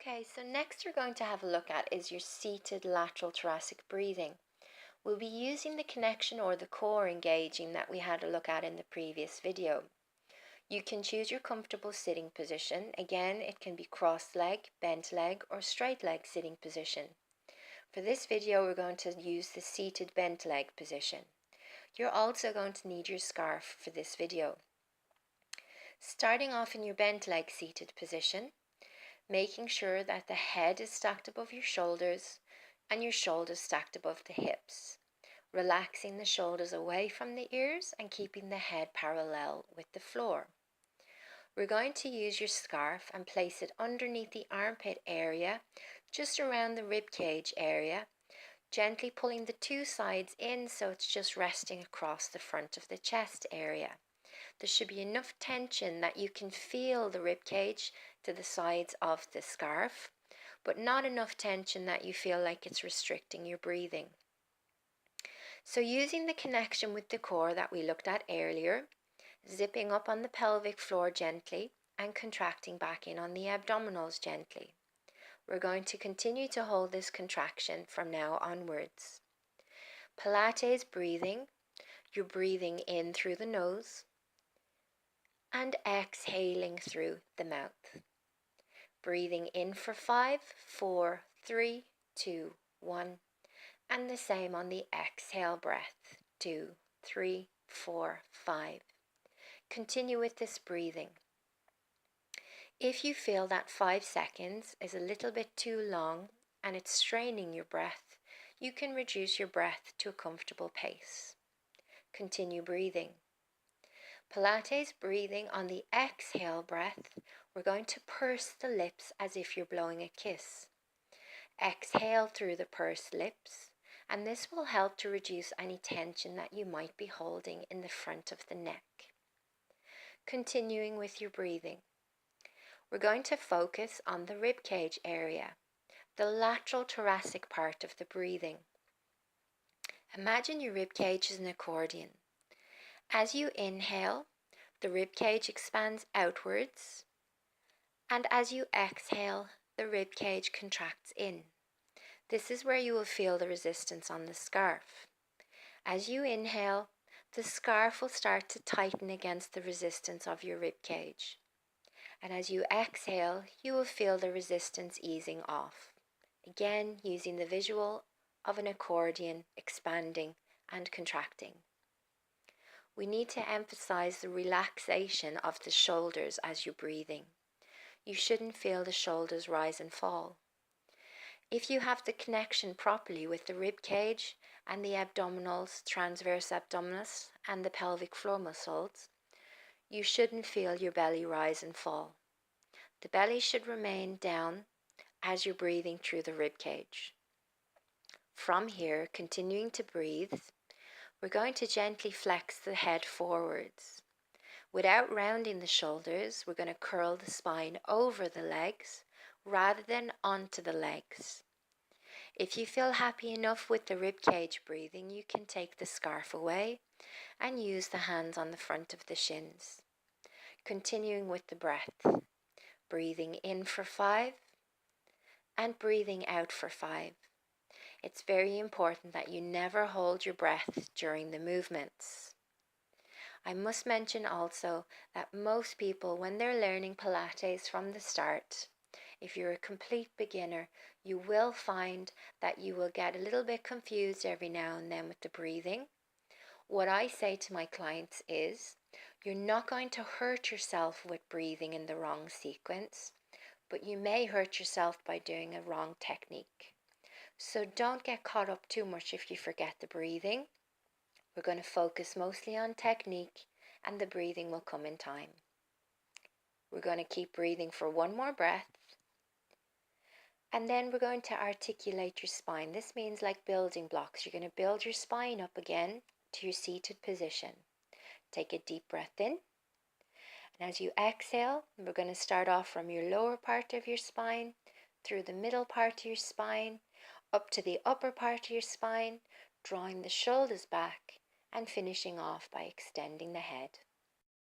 Okay, so next we're going to have a look at is your seated lateral thoracic breathing. We'll be using the connection or the core engaging that we had a look at in the previous video. You can choose your comfortable sitting position. Again, it can be crossed leg, bent leg, or straight leg sitting position. For this video, we're going to use the seated bent leg position. You're also going to need your scarf for this video. Starting off in your bent leg seated position, making sure that the head is stacked above your shoulders and your shoulders stacked above the hips. Relaxing the shoulders away from the ears and keeping the head parallel with the floor. We're going to use your scarf and place it underneath the armpit area, just around the rib cage area, gently pulling the two sides in so it's just resting across the front of the chest area. There should be enough tension that you can feel the rib cage to the sides of the scarf, but not enough tension that you feel like it's restricting your breathing. So using the connection with the core that we looked at earlier, zipping up on the pelvic floor gently and contracting back in on the abdominals gently. We're going to continue to hold this contraction from now onwards. Pilates breathing, you're breathing in through the nose and exhaling through the mouth. Breathing in for 5, 4, 3, 2, 1. And the same on the exhale breath. 2, 3, 4, 5. Continue with this breathing. If you feel that 5 seconds is a little bit too long and it's straining your breath, you can reduce your breath to a comfortable pace. Continue breathing. Pilates breathing on the exhale breath, we're going to purse the lips as if you're blowing a kiss. Exhale through the pursed lips, and this will help to reduce any tension that you might be holding in the front of the neck. Continuing with your breathing, we're going to focus on the rib cage area, the lateral thoracic part of the breathing. Imagine your rib cage is an accordion. As you inhale, the rib cage expands outwards, and as you exhale, the rib cage contracts in. This is where you will feel the resistance on the scarf. As you inhale, the scarf will start to tighten against the resistance of your rib cage. And as you exhale, you will feel the resistance easing off. Again, using the visual of an accordion expanding and contracting. We need to emphasize the relaxation of the shoulders as you're breathing. You shouldn't feel the shoulders rise and fall. If you have the connection properly with the rib cage and the abdominals, transverse abdominis, and the pelvic floor muscles, you shouldn't feel your belly rise and fall. The belly should remain down as you're breathing through the rib cage. From here, continuing to breathe, we're going to gently flex the head forwards. Without rounding the shoulders, we're going to curl the spine over the legs rather than onto the legs. If you feel happy enough with the rib cage breathing, you can take the scarf away and use the hands on the front of the shins. Continuing with the breath, breathing in for 5 and breathing out for 5. It's very important that you never hold your breath during the movements. I must mention also that most people, when they're learning Pilates from the start, if you're a complete beginner, you will find that you will get a little bit confused every now and then with the breathing. What I say to my clients is, you're not going to hurt yourself with breathing in the wrong sequence, but you may hurt yourself by doing a wrong technique. So don't get caught up too much if you forget the breathing. We're going to focus mostly on technique, and the breathing will come in time. We're going to keep breathing for one more breath. And then we're going to articulate your spine. This means like building blocks. You're going to build your spine up again to your seated position. Take a deep breath in. And as you exhale, we're going to start off from your lower part of your spine, through the middle part of your spine, up to the upper part of your spine, drawing the shoulders back and finishing off by extending the head.